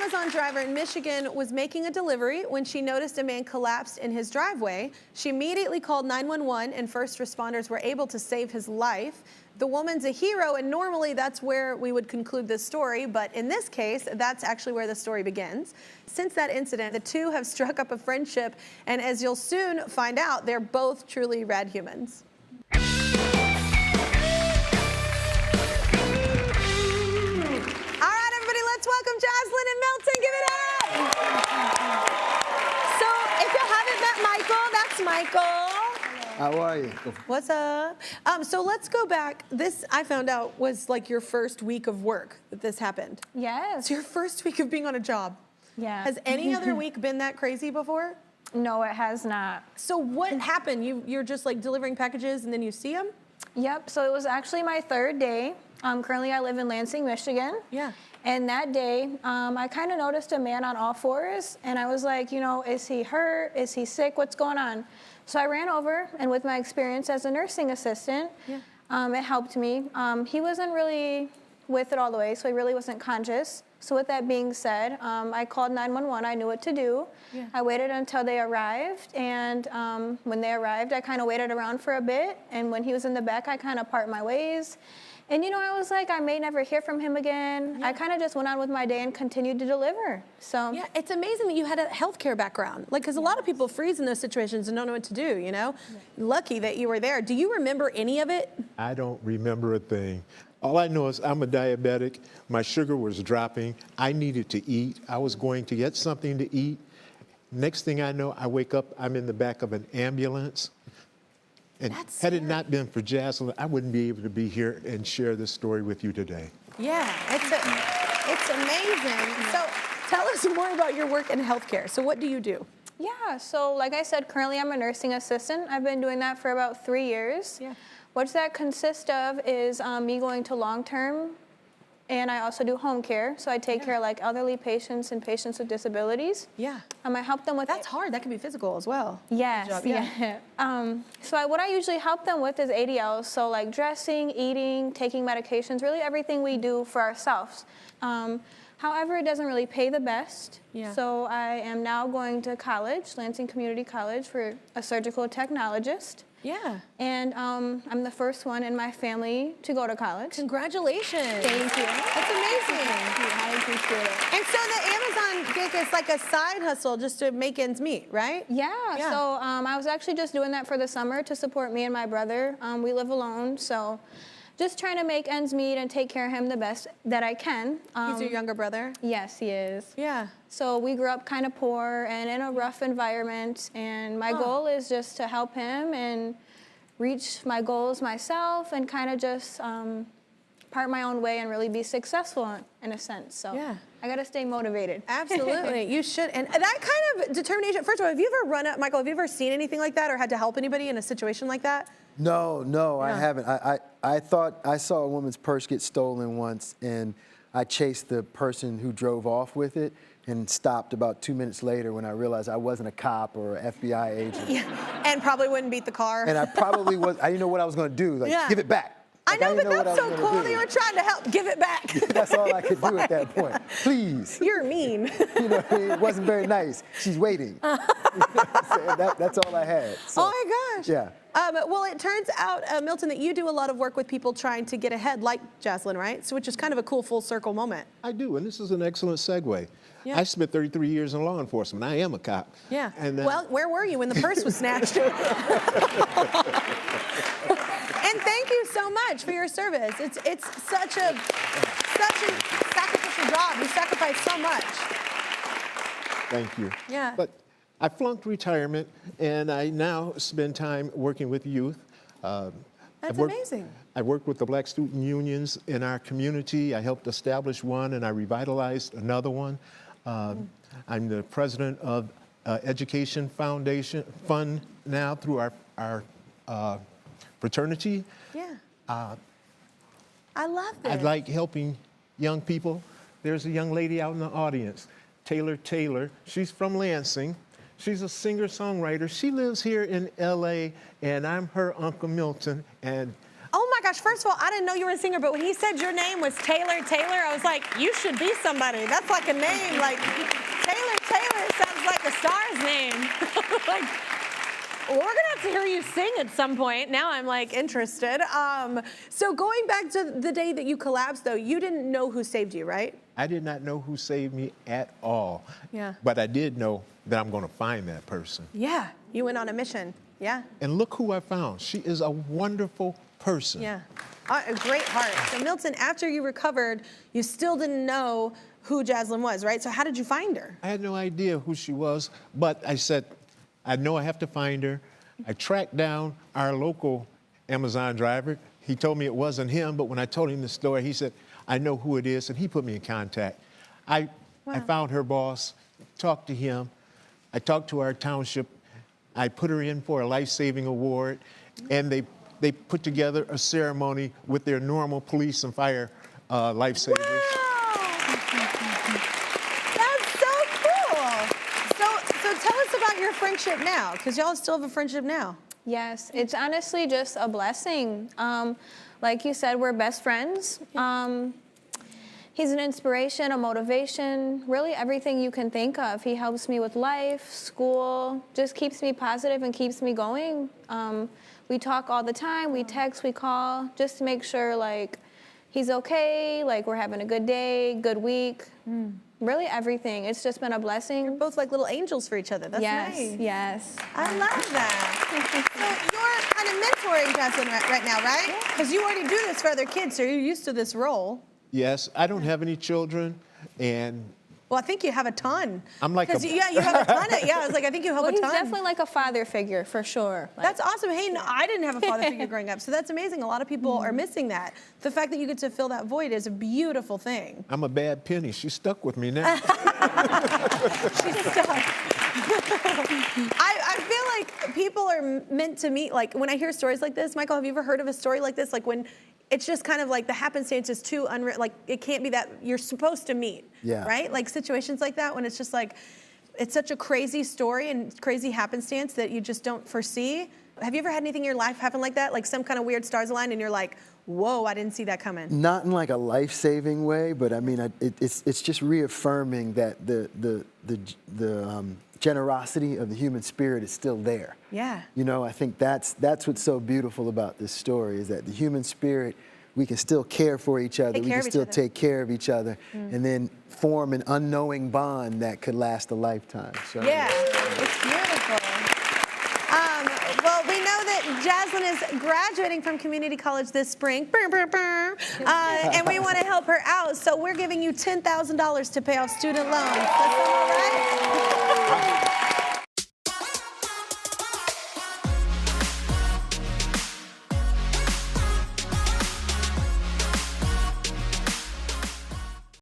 Amazon driver in Michigan was making a delivery when she noticed a man collapsed in his driveway. She immediately called 911 and first responders were able to save his life. The woman's a hero, and normally that's where we would conclude this story, but in this case, that's actually where the story begins. Since that incident, the two have struck up a friendship, and as you'll soon find out, they're both truly rad humans. Welcome Jaslyn and Milton, give it up. So if you haven't met Michael, that's Michael. How are you? What's up? So let's go back. This, I found out, was like your first week of work that this happened. Yes. It's your first week of being on a job. Yeah. Has any other week been that crazy before? No, it has not. So what happened? You're just like delivering packages and then you see them? Yep, so it was actually my third day. Currently I live in Lansing, Michigan. Yeah. And that day, I kind of noticed a man on all fours, and I was like, you know, is he hurt? Is he sick? What's going on? So I ran over, and with my experience as a nursing assistant, it helped me. He wasn't really with it all the way, so he really wasn't conscious. So with that being said, I called 911. I knew what to do. Yeah. I waited until they arrived, and when they arrived, I kind of waited around for a bit, and when he was in the back, I kind of part my ways. And, you know, I was like, I may never hear from him again. Yeah. I kind of just went on with my day and continued to deliver. So yeah, it's amazing that you had a healthcare background. Like, because a lot of people freeze in those situations and don't know what to do, you know? Yeah. Lucky that you were there. Do you remember any of it? I don't remember a thing. All I know is I'm a diabetic. My sugar was dropping. I needed to eat. I was going to get something to eat. Next thing I know, I wake up, I'm in the back of an ambulance. And had it not been for Jaslyn, I wouldn't be able to be here and share this story with you today. Yeah, it's amazing. So tell us more about your work in healthcare. So what do you do? Yeah, so like I said, currently I'm a nursing assistant. I've been doing that for about 3 years. Yeah. What that consists of is me going to long-term, and I also do home care. So I take care of like elderly patients and patients with disabilities. Yeah. I help them with. That's hard. That can be physical as well. Yes. Yeah. What I usually help them with is ADLs. So like dressing, eating, taking medications, really everything we do for ourselves. However, it doesn't really pay the best. Yeah. So I am now going to college, Lansing Community College, for a surgical technologist. Yeah. And I'm the first one in my family to go to college. Congratulations. Thank you. That's amazing. Thank you. I appreciate it. And so the Amazon gig is like a side hustle just to make ends meet, right? Yeah. So I was actually just doing that for the summer to support me and my brother. We live alone, so just trying to make ends meet and take care of him the best that I can. He's your younger brother? Yes, he is. Yeah. So we grew up kind of poor and in a rough environment, and my goal is just to help him and reach my goals myself and kind of just part my own way and really be successful in a sense. So yeah. I got to stay motivated. Absolutely. You should. And that kind of determination, first of all, have you ever Michael, have you ever seen anything like that or had to help anybody in a situation like that? No, I haven't. I thought I saw a woman's purse get stolen once, and I chased the person who drove off with it and stopped about 2 minutes later when I realized I wasn't a cop or an FBI agent. Yeah. And probably wouldn't beat the car. And I probably was, I didn't know what I was going to do, like, give it back. Like, I know, but that's so cool that you were trying to help. Give it back. That's all I could do at that point. Please. You're mean. You know, it wasn't very nice. She's waiting. That's all I had. So, oh my gosh. Yeah. Well, it turns out, Milton, that you do a lot of work with people trying to get ahead, like Jaslyn, right? So, which is kind of a cool full circle moment. I do, and this is an excellent segue. Yeah. I spent 33 years in law enforcement. I am a cop. Yeah. And, well, where were you when the purse was snatched? And thank you so much for your service. It's such a sacrificial job. You sacrifice so much. Thank you. Yeah. But I flunked retirement, and I now spend time working with youth. That's amazing. I worked with the Black student unions in our community. I helped establish one, and I revitalized another one. I'm the president of Education Foundation Fund now through our fraternity. Yeah. I love this. I like helping young people. There's a young lady out in the audience, Taylor. She's from Lansing. She's a singer-songwriter. She lives here in LA, and I'm her Uncle Milton. And oh my gosh, first of all, I didn't know you were a singer, but when he said your name was Taylor, I was like, you should be somebody. That's like a name. Like, Taylor sounds like a star's name. Like, well, we're gonna have to hear you sing at some point. Now I'm like interested. So going back to the day that you collapsed, though, you didn't know who saved you, right? I did not know who saved me at all. Yeah. But I did know that I'm going to find that person. Yeah, you went on a mission. Yeah. And look who I found. She is a wonderful person. Yeah, a great heart. So Milton, after you recovered, you still didn't know who Jaslyn was, right? So how did you find her? I had no idea who she was, but I said, I know I have to find her. I tracked down our local Amazon driver. He told me it wasn't him, but when I told him the story, he said, I know who it is, and he put me in contact. I found her boss, talked to him. I talked to our township. I put her in for a life-saving award, and they put together a ceremony with their normal police and fire lifesavers. Wow! That's so cool. So tell us about your friendship now, because y'all still have a friendship now. Yes, it's honestly just a blessing. Like you said, we're best friends. He's an inspiration, a motivation, really everything you can think of. He helps me with life, school, just keeps me positive and keeps me going. We talk all the time, we text, we call, just to make sure like he's okay, like we're having a good day, good week. Really everything. It's just been a blessing. You're both like little angels for each other. That's yes, nice. yes. I love that. So you're kind of mentoring Jaslyn right now, right? Because you already do this for other kids, so you're used to this role. Yes, I don't have any children, and Well, I think you have a ton. I'm like 'Cause a- you have a ton. I was like, I think you have Well, a he's ton. definitely like a father figure for sure. Like, That's awesome. Hey, no, I didn't have a father figure growing up, so that's amazing. A lot of people are missing that. The fact that you get to fill that void is a beautiful thing. I'm a bad penny. She's stuck with me now. I feel like people are meant to meet. Like when I hear stories like this, Michael, have you ever heard of a story like this? Like when it's just kind of like the happenstance is too unreal. Like it can't be that you're supposed to meet. Yeah. Right? Like situations like that when it's just like it's such a crazy story and crazy happenstance that you just don't foresee. Have you ever had anything in your life happen like that? Like some kind of weird stars aligned and you're like, whoa, I didn't see that coming. Not in like a life-saving way, but I mean, it's just reaffirming that the generosity of the human spirit is still there. Yeah. You know, I think that's what's so beautiful about this story is that the human spirit, we can still care for each other, Take we care can of each still other. take care of each other, and then form an unknowing bond that could last a lifetime. So, Yeah, it's beautiful. Well, we know that Jaslyn is graduating from community college this spring, and we want to help her out. So we're giving you $10,000 to pay off student loans. That sound all right?